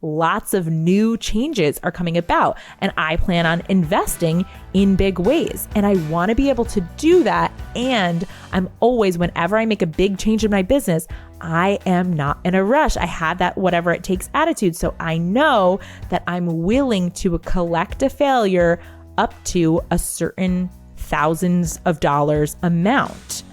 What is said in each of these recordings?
lots of new changes are coming about, and I plan on investing in big ways. And I want to be able to do that. And I'm always, whenever I make a big change in my business, I am not in a rush. I have that whatever it takes attitude. So I know that I'm willing to collect a failure up to a certain thousands of dollars amount.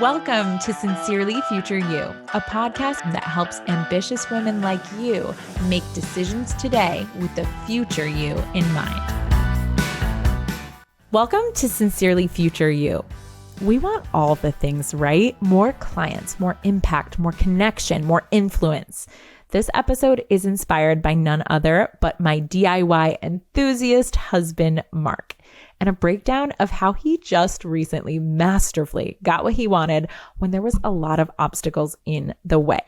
Welcome to Sincerely Future You, a podcast that helps ambitious women like you make decisions today with the future you in mind. Welcome to Sincerely Future You. We want all the things, right? More clients, more impact, more connection, more influence. This episode is inspired by none other but my DIY enthusiast husband, Mark, and a breakdown of how he just recently masterfully got what he wanted when there was a lot of obstacles in the way.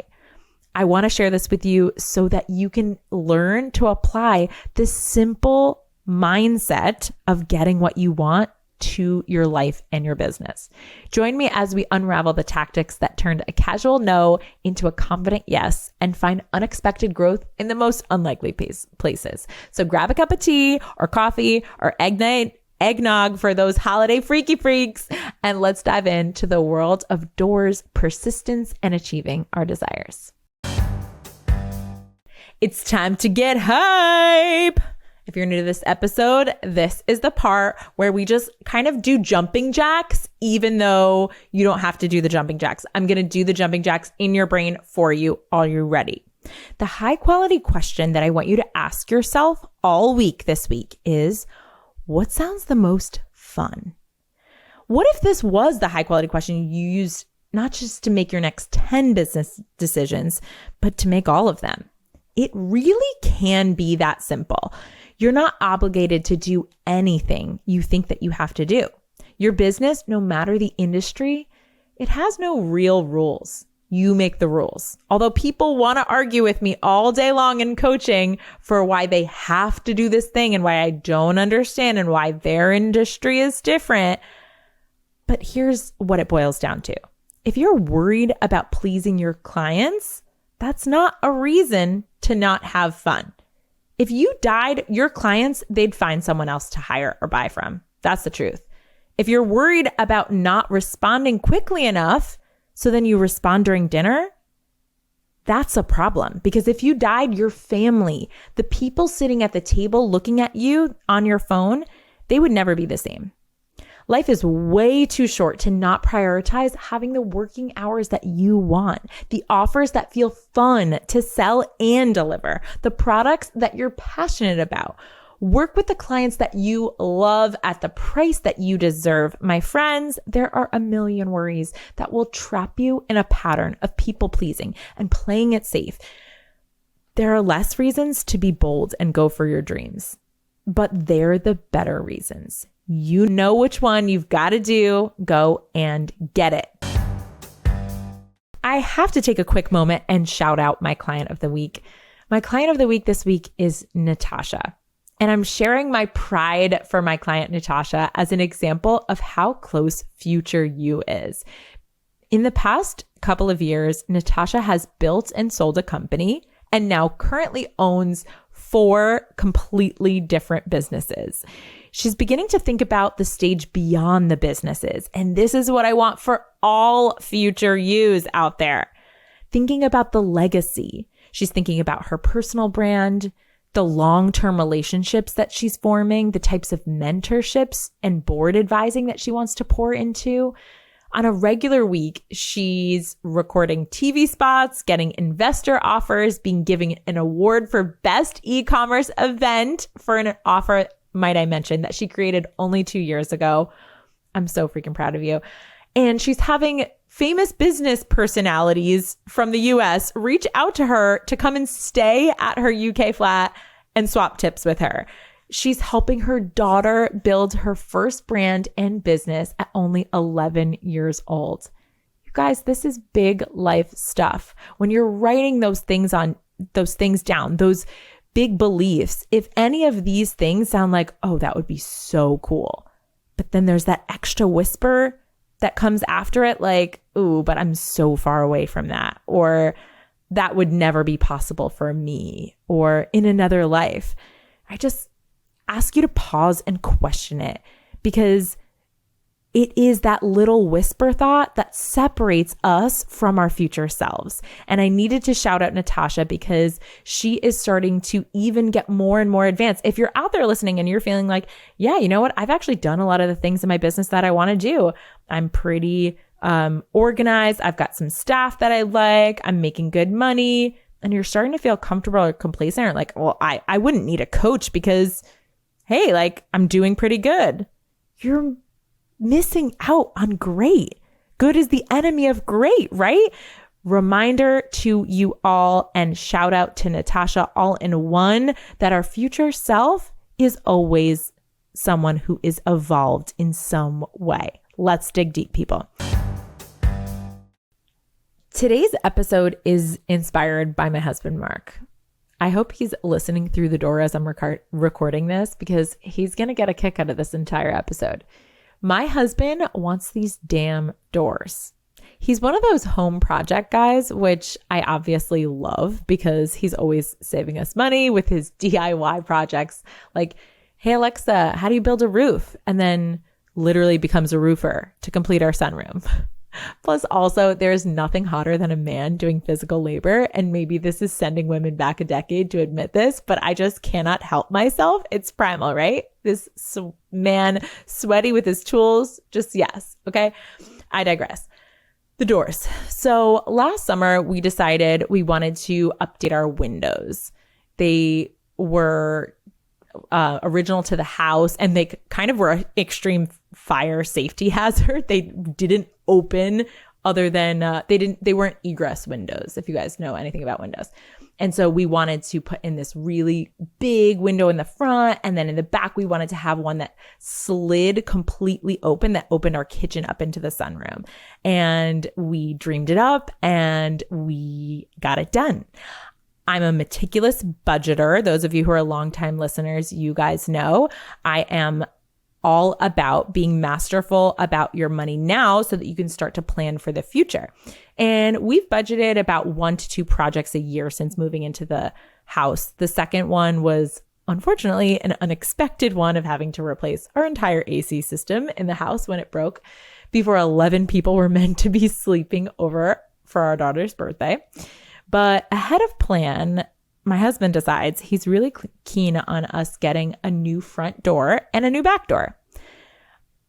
I want to share this with you so that you can learn to apply this simple mindset of getting what you want to your life and your business. Join me as we unravel the tactics that turned a casual no into a confident yes and find unexpected growth in the most unlikely places. So grab a cup of tea or coffee or eggnog for those holiday freaky freaks, and let's dive into the world of doors, persistence, and achieving our desires. It's time to get hype. If you're new to this episode, this is the part where we just kind of do jumping jacks, even though you don't have to do the jumping jacks. I'm going to do the jumping jacks in your brain for you. Are you ready? The high quality question that I want you to ask yourself all week this week is, what sounds the most fun? What if this was the high quality question you used not just to make your next 10 business decisions, but to make all of them? It really can be that simple. You're not obligated to do anything you think that you have to do. Your business, no matter the industry, it has no real rules. You make the rules. Although people want to argue with me all day long in coaching for why they have to do this thing and why I don't understand and why their industry is different. But here's what it boils down to. If you're worried about pleasing your clients, that's not a reason to not have fun. If you died, your clients, they'd find someone else to hire or buy from. That's the truth. If you're worried about not responding quickly enough, so then you respond during dinner, that's a problem. Because if you died, your family, the people sitting at the table looking at you on your phone, they would never be the same. Life is way too short to not prioritize having the working hours that you want, the offers that feel fun to sell and deliver, the products that you're passionate about. Work with the clients that you love at the price that you deserve. My friends, there are a million worries that will trap you in a pattern of people pleasing and playing it safe. There are less reasons to be bold and go for your dreams, but they're the better reasons. You know which one you've got to do. Go and get it. I have to take a quick moment and shout out my client of the week. My client of the week this week is Natasha. And I'm sharing my pride for my client, Natasha, as an example of how close future you is. In the past couple of years, Natasha has built and sold a company and now currently owns 4 completely different businesses. She's beginning to think about the stage beyond the businesses. And this is what I want for all future yous out there. Thinking about the legacy. She's thinking about her personal brand, the long-term relationships that she's forming, the types of mentorships and board advising that she wants to pour into. On a regular week, she's recording TV spots, getting investor offers, being given an award for best e-commerce event for an offer, might I mention, that she created only 2 years ago. I'm so freaking proud of you. And she's having famous business personalities from the US reach out to her to come and stay at her UK flat and swap tips with her. She's helping her daughter build her first brand and business at only 11 years old. You guys, this is big life stuff. When you're writing those things down, those big beliefs, if any of these things sound like, oh, that would be so cool, but then there's that extra whisper that comes after it, like, ooh, but I'm so far away from that. Or that would never be possible for me or in another life. I just ask you to pause and question it, because it is that little whisper thought that separates us from our future selves. And I needed to shout out Natasha because she is starting to even get more and more advanced. If you're out there listening and you're feeling like, yeah, you know what? I've actually done a lot of the things in my business that I want to do. I'm pretty organized. I've got some staff that I like. I'm making good money. And you're starting to feel comfortable or complacent or like, well, I wouldn't need a coach because, hey, like I'm doing pretty good. You're missing out on great. Good is the enemy of great, right? Reminder to you all, and shout out to Natasha all in one, that our future self is always someone who is evolved in some way. Let's dig deep, people. Today's episode is inspired by my husband, Mark. I hope he's listening through the door as I'm recording this, because he's going to get a kick out of this entire episode. My husband wants these damn doors. He's one of those home project guys, which I obviously love because he's always saving us money with his DIY projects. Like, hey, Alexa, how do you build a roof? And then literally becomes a roofer to complete our sunroom. Plus, also, there's nothing hotter than a man doing physical labor. And maybe this is sending women back a decade to admit this, but I just cannot help myself. It's primal, right? This man sweaty with his tools. Just yes. Okay. I digress. The doors. So last summer, we decided we wanted to update our windows. They were original to the house, and they kind of were an extreme fire safety hazard. They didn't open other than they weren't egress windows, if you guys know anything about windows. And so we wanted to put in this really big window in the front, and then in the back we wanted to have one that slid completely open, that opened our kitchen up into the sunroom. And we dreamed it up and we got it done. I'm a meticulous budgeter. Those of you who are longtime listeners, you guys know I am all about being masterful about your money now so that you can start to plan for the future. And we've budgeted about 1 to 2 projects a year since moving into the house. The second one was unfortunately an unexpected one of having to replace our entire AC system in the house when it broke before 11 people were meant to be sleeping over for our daughter's birthday. But ahead of plan, my husband decides he's really keen on us getting a new front door and a new back door.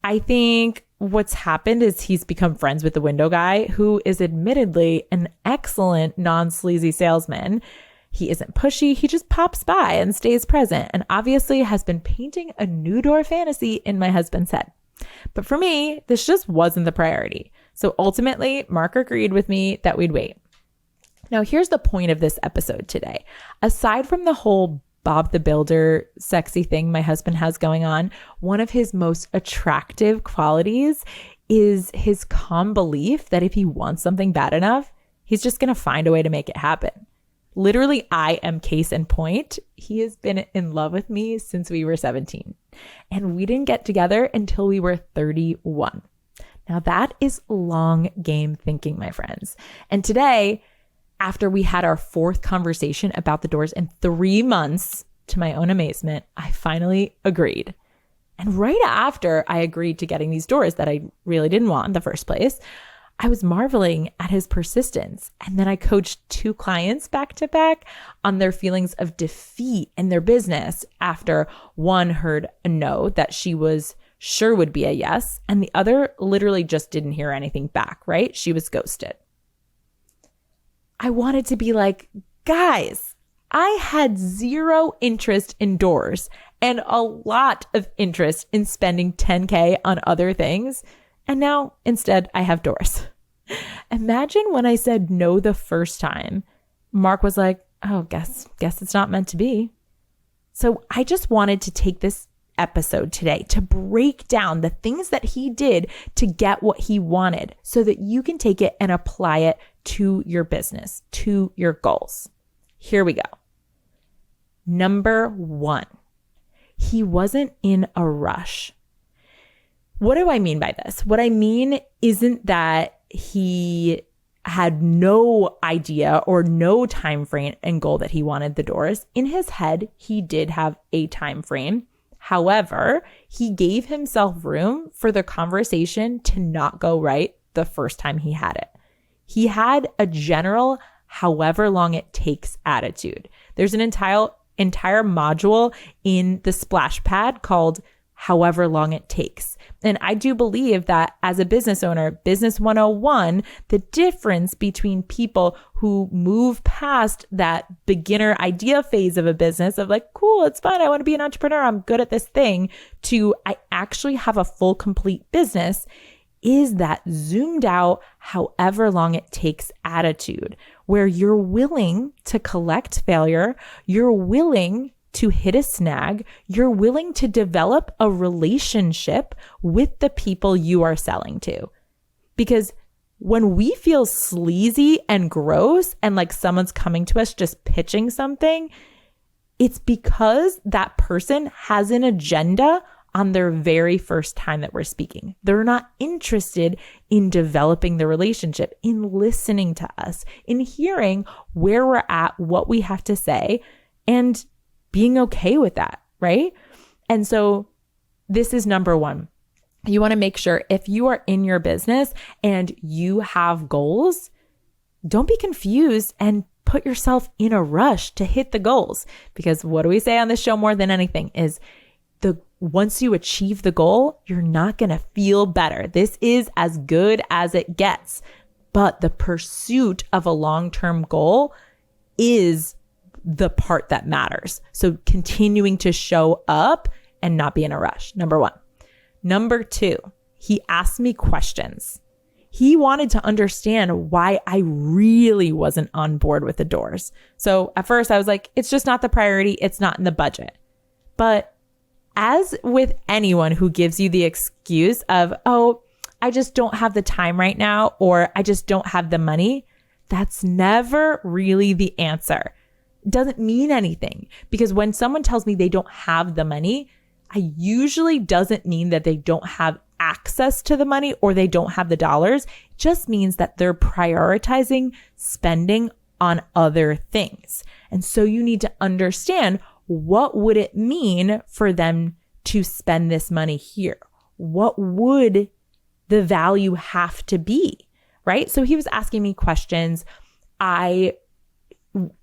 I think what's happened is he's become friends with the window guy, who is admittedly an excellent non-sleazy salesman. He isn't pushy. He just pops by and stays present, and obviously has been painting a new door fantasy in my husband's head. But for me, this just wasn't the priority. So ultimately, Mark agreed with me that we'd wait. Now, here's the point of this episode today. Aside from the whole Bob the Builder sexy thing my husband has going on, one of his most attractive qualities is his calm belief that if he wants something bad enough, he's just going to find a way to make it happen. Literally, I am case in point. He has been in love with me since we were 17, and we didn't get together until we were 31. Now, that is long game thinking, my friends. And today, after we had our 4th conversation about the doors in 3 months, to my own amazement, I finally agreed. And right after I agreed to getting these doors that I really didn't want in the first place, I was marveling at his persistence. And then I coached 2 clients back to back on their feelings of defeat in their business after one heard a no that she was sure would be a yes, and the other literally just didn't hear anything back, right? She was ghosted. I wanted to be like, guys, I had 0 interest in doors and a lot of interest in spending $10K on other things. And now instead I have doors. Imagine when I said no the first time, Mark was like, oh, guess it's not meant to be. So I just wanted to take this episode today to break down the things that he did to get what he wanted so that you can take it and apply it to your business, to your goals. Here we go. Number 1, he wasn't in a rush. What do I mean by this? What I mean isn't that he had no idea or no time frame and goal that he wanted the doors. In his head, he did have a time frame. However, he gave himself room for the conversation to not go right the first time he had it. He had a general, however long it takes attitude. There's an entire module in the splash pad called however long it takes. And I do believe that as a business owner, Business 101, the difference between people who move past that beginner idea phase of a business of like, cool, it's fun, I want to be an entrepreneur, I'm good at this thing, to I actually have a full, complete business, is that zoomed out, however long it takes attitude, where you're willing to collect failure, you're willing to hit a snag, you're willing to develop a relationship with the people you are selling to. Because when we feel sleazy and gross and like someone's coming to us just pitching something, it's because that person has an agenda on their very first time that we're speaking. They're not interested in developing the relationship, in listening to us, in hearing where we're at, what we have to say, and being okay with that, right? And so this is number one. You want to make sure if you are in your business and you have goals, don't be confused and put yourself in a rush to hit the goals. Because what do we say on this show more than anything is once you achieve the goal, you're not going to feel better. This is as good as it gets. But the pursuit of a long-term goal is the part that matters. So continuing to show up and not be in a rush. Number one. Number two, he asked me questions. He wanted to understand why I really wasn't on board with the doors. So at first I was like, it's just not the priority. It's not in the budget. But as with anyone who gives you the excuse of, oh, I just don't have the time right now, or I just don't have the money, that's never really the answer. It doesn't mean anything, because when someone tells me they don't have the money, I usually doesn't mean that they don't have access to the money or they don't have the dollars. It just means that they're prioritizing spending on other things. And so you need to understand, what would it mean for them to spend this money here? What would the value have to be, right? So he was asking me questions.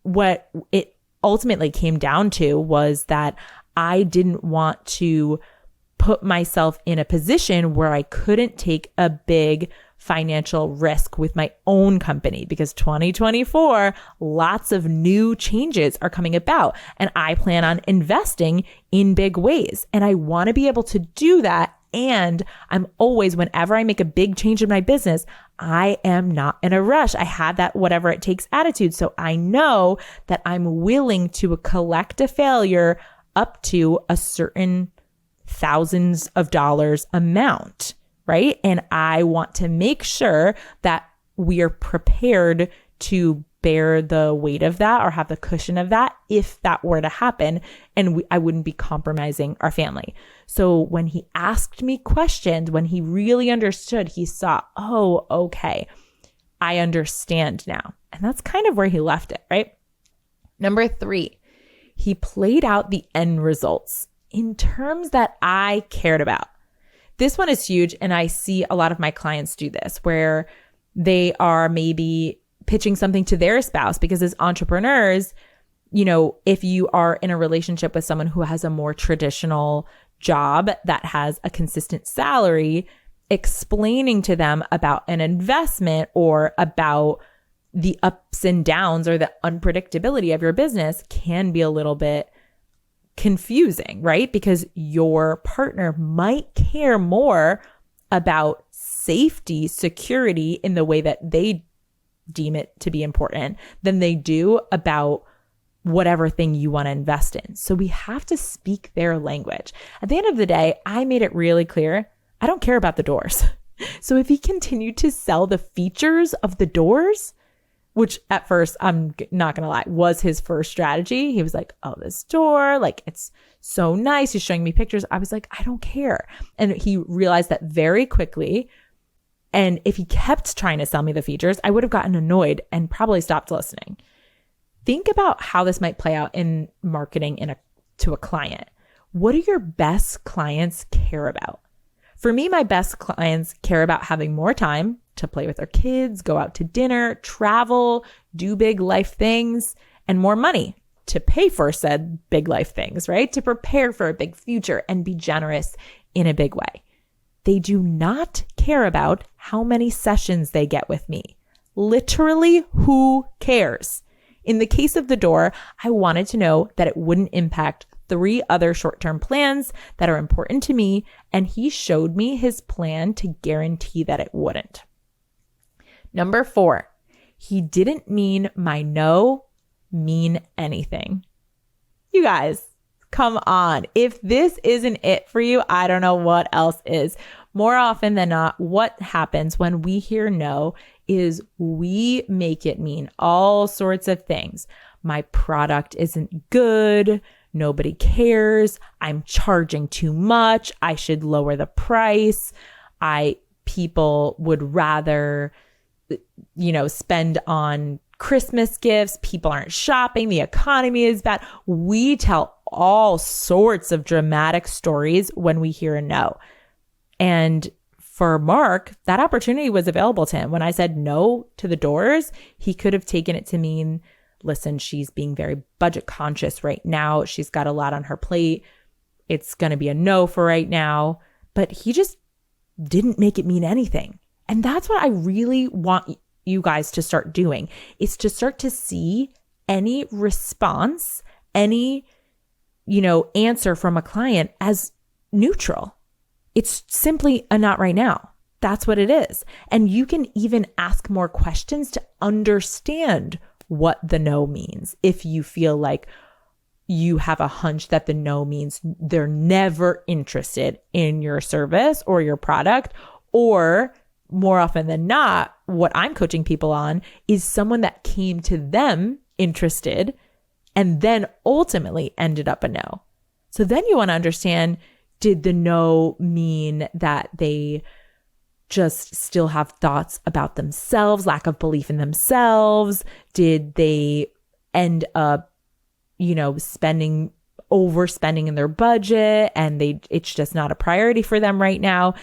What it ultimately came down to was that I didn't want to put myself in a position where I couldn't take a big financial risk with my own company, because 2024, lots of new changes are coming about and I plan on investing in big ways. And I want to be able to do that. And I'm always, whenever I make a big change in my business, I am not in a rush. I had that whatever it takes attitude. So I know that I'm willing to collect a failure up to a certain thousands of dollars amount, right? And I want to make sure that we are prepared to bear the weight of that or have the cushion of that if that were to happen, and I wouldn't be compromising our family. So when he asked me questions, when he really understood, he saw, oh, okay, I understand now. And that's kind of where he left it, right? Number three, he played out the end results in terms that I cared about. This one is huge, and I see a lot of my clients do this, where they are maybe pitching something to their spouse, because as entrepreneurs, you know, if you are in a relationship with someone who has a more traditional job that has a consistent salary, explaining to them about an investment or about the ups and downs or the unpredictability of your business can be a little bit confusing, right? Because your partner might care more about safety, security in the way that they deem it to be important than they do about whatever thing you want to invest in. So we have to speak their language. At the end of the day, I made it really clear, I don't care about the doors. So if he continued to sell the features of the doors, which at first, I'm not going to lie, was his first strategy. He was like, oh, this door, like, it's so nice. He's showing me pictures. I was like, I don't care. And he realized that very quickly. And if he kept trying to sell me the features, I would have gotten annoyed and probably stopped listening. Think about how this might play out in marketing to a client. What do your best clients care about? For me, my best clients care about having more time to play with their kids, go out to dinner, travel, do big life things, and more money to pay for said big life things, right? To prepare for a big future and be generous in a big way. They do not care about how many sessions they get with me. Literally, who cares? In the case of the door, I wanted to know that it wouldn't impact 3 other short-term plans that are important to me, and he showed me his plan to guarantee that it wouldn't. Number 4, he didn't mean my no mean anything. You guys, come on. If this isn't it for you, I don't know what else is. More often than not, what happens when we hear no is we make it mean all sorts of things. My product isn't good. Nobody cares. I'm charging too much. I should lower the price. People would rather, spend on Christmas gifts. People aren't shopping. The economy is bad. We tell all sorts of dramatic stories when we hear a no. And for Mark, that opportunity was available to him. When I said no to the doors, he could have taken it to mean, listen, she's being very budget conscious right now. She's got a lot on her plate. It's going to be a no for right now. But he just didn't make it mean anything. And that's what I really want you guys to start doing, is to start to see any response, any, answer from a client as neutral. It's simply a not right now. That's what it is. And you can even ask more questions to understand what the no means. If you feel like you have a hunch that the no means they're never interested in your service or your product, or more often than not, what I'm coaching people on is someone that came to them interested and then ultimately ended up a no. So then you want to understand, did the no mean that they just still have thoughts about themselves, lack of belief in themselves? Did they end up, overspending in their budget and it's just not a priority for them right now?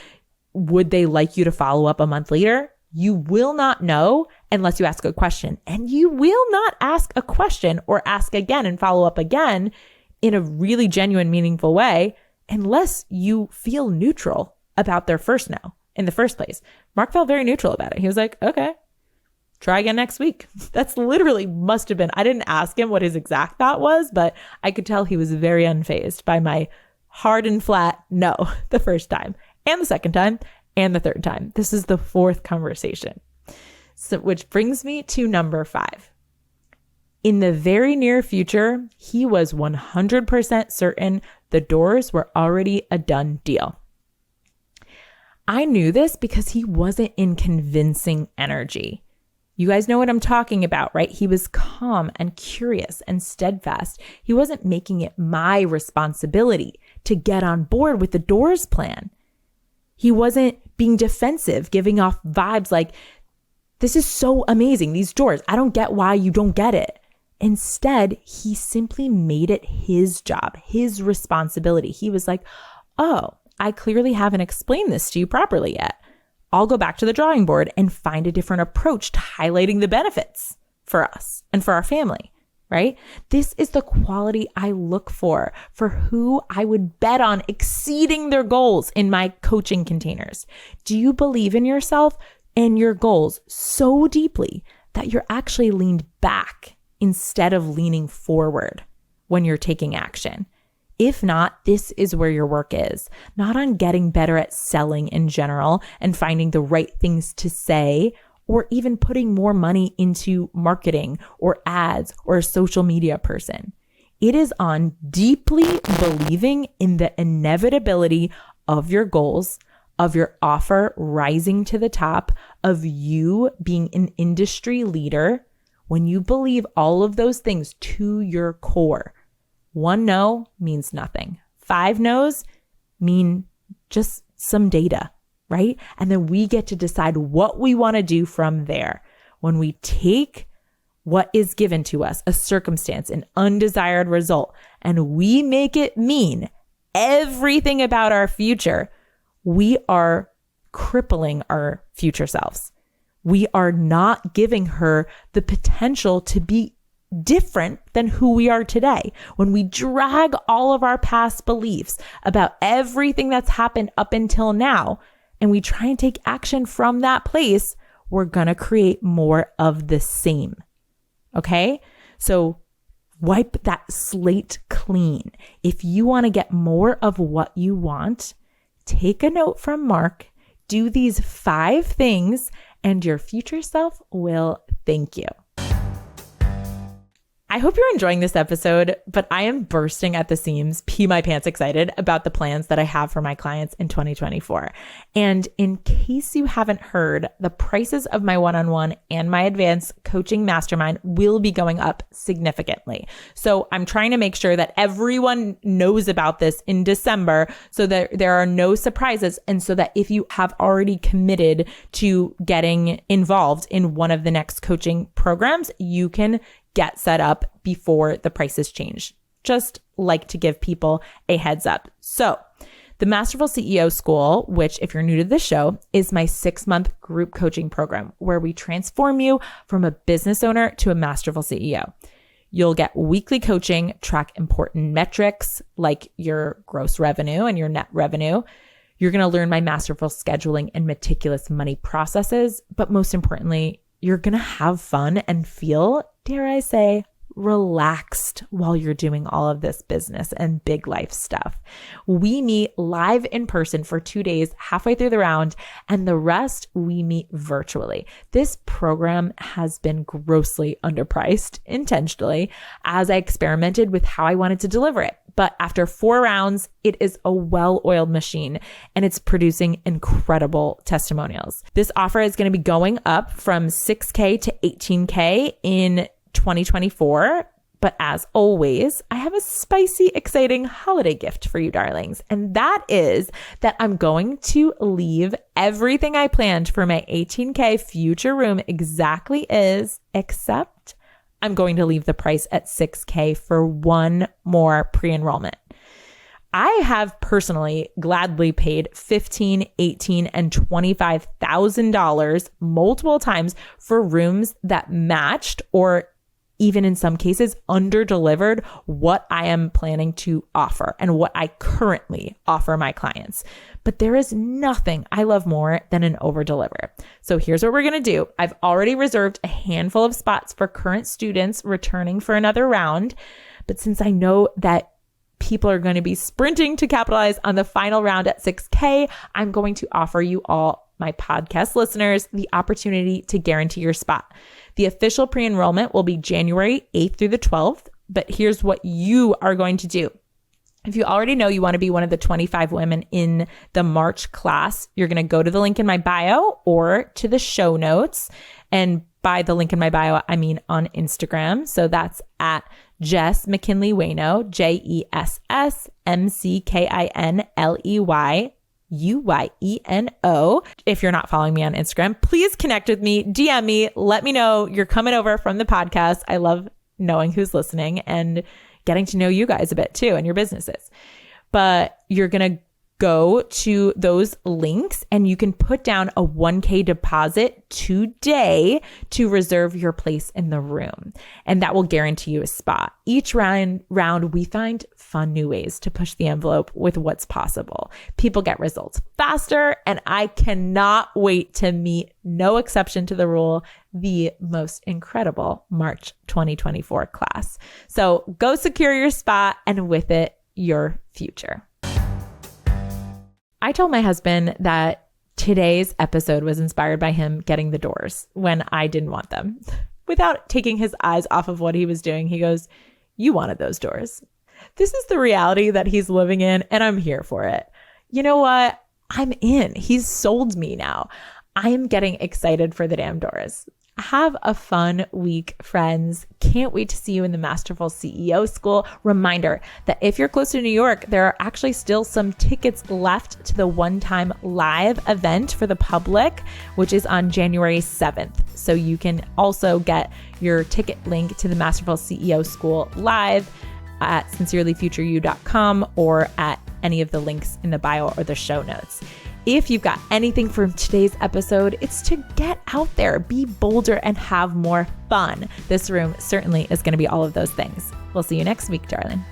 Would they like you to follow up a month later? You will not know unless you ask a question. And you will not ask a question or ask again and follow up again in a really genuine, meaningful way unless you feel neutral about their first no in the first place. Mark felt very neutral about it. He was like, okay, try again next week. That's literally must have been, I didn't ask him what his exact thought was, but I could tell he was very unfazed by my hard and flat no the first time and the second time and the third time. This is the 4th conversation. So, which brings me to number 5. In the very near future, he was 100% certain the doors were already a done deal. I knew this because he wasn't in convincing energy. You guys know what I'm talking about, right? He was calm and curious and steadfast. He wasn't making it my responsibility to get on board with the doors plan. He wasn't being defensive, giving off vibes like, this is so amazing, these doors. I don't get why you don't get it. Instead, he simply made it his job, his responsibility. He was like, oh, I clearly haven't explained this to you properly yet. I'll go back to the drawing board and find a different approach to highlighting the benefits for us and for our family, right? This is the quality I look for who I would bet on exceeding their goals in my coaching containers. Do you believe in yourself and your goals so deeply that you're actually leaned back instead of leaning forward when you're taking action? If not, this is where your work is. Not on getting better at selling in general and finding the right things to say, or even putting more money into marketing or ads or a social media person. It is on deeply believing in the inevitability of your goals, of your offer rising to the top, of you being an industry leader. When you believe all of those things to your core, 1 no means nothing. 5 no's mean just some data, right? And then we get to decide what we want to do from there. When we take what is given to us, a circumstance, an undesired result, and we make it mean everything about our future, we are crippling our future selves. We are not giving her the potential to be different than who we are today. When we drag all of our past beliefs about everything that's happened up until now, and we try and take action from that place, we're going to create more of the same. Okay? So wipe that slate clean. If you want to get more of what you want, take a note from Mark, do these 5 things, and your future self will thank you. I hope you're enjoying this episode, but I am bursting at the seams, pee my pants excited about the plans that I have for my clients in 2024. And in case you haven't heard, the prices of my one-on-one and my advanced coaching mastermind will be going up significantly. So I'm trying to make sure that everyone knows about this in December so that there are no surprises. And so that if you have already committed to getting involved in one of the next coaching programs, you can get set up before the prices change. Just like to give people a heads up. So the Masterful CEO School, which if you're new to this show, is my 6-month group coaching program where we transform you from a business owner to a masterful CEO. You'll get weekly coaching, track important metrics like your gross revenue and your net revenue. You're going to learn my masterful scheduling and meticulous money processes. But most importantly, you're going to have fun and feel, dare I say, relaxed while you're doing all of this business and big life stuff. We meet live in person for 2 days, halfway through the round, and the rest we meet virtually. This program has been grossly underpriced intentionally as I experimented with how I wanted to deliver it. But after 4 rounds, it is a well-oiled machine and it's producing incredible testimonials. This offer is going to be going up from $6K to $18K in 2024. But as always, I have a spicy, exciting holiday gift for you, darlings. And that is that I'm going to leave everything I planned for my 18K future room exactly as, except I'm going to leave the price at $6K for one more pre-enrollment. I have personally gladly paid $15,000, $18,000, and $25,000 multiple times for rooms that matched or even in some cases under-delivered what I am planning to offer and what I currently offer my clients. But there is nothing I love more than an over-deliver. So here's what we're going to do. I've already reserved a handful of spots for current students returning for another round. But since I know that people are going to be sprinting to capitalize on the final round at $6K, I'm going to offer you all, my podcast listeners, the opportunity to guarantee your spot. The official pre-enrollment will be January 8th through the 12th, but here's what you are going to do. If you already know you want to be one of the 25 women in the March class, you're going to go to the link in my bio or to the show notes. And by the link in my bio, I mean on Instagram. So that's at Jess McKinley Wayno, JessMcKinley If you're not following me on Instagram, please connect with me, DM me, let me know you're coming over from the podcast. I love knowing who's listening and getting to know you guys a bit too and your businesses. But you're going to go to those links and you can put down a $1K deposit today to reserve your place in the room. And that will guarantee you a spot. Each round we find fun new ways to push the envelope with what's possible. People get results faster, and I cannot wait to meet, no exception to the rule, the most incredible March 2024 class. So go secure your spot and with it, your future. I told my husband that today's episode was inspired by him getting the doors when I didn't want them. Without taking his eyes off of what he was doing, he goes, "You wanted those doors." This is the reality that he's living in, and I'm here for it. You know what? I'm in. He's sold me now. I am getting excited for the damn doors. Have a fun week, friends. Can't wait to see you in the Masterful CEO School. Reminder that if you're close to New York, there are actually still some tickets left to the one-time live event for the public, which is on January 7th. So you can also get your ticket link to the Masterful CEO School live at sincerelyfutureyou.com or at any of the links in the bio or the show notes. If you've got anything from today's episode, it's to get out there, be bolder, and have more fun. This room certainly is going to be all of those things. We'll see you next week, darling.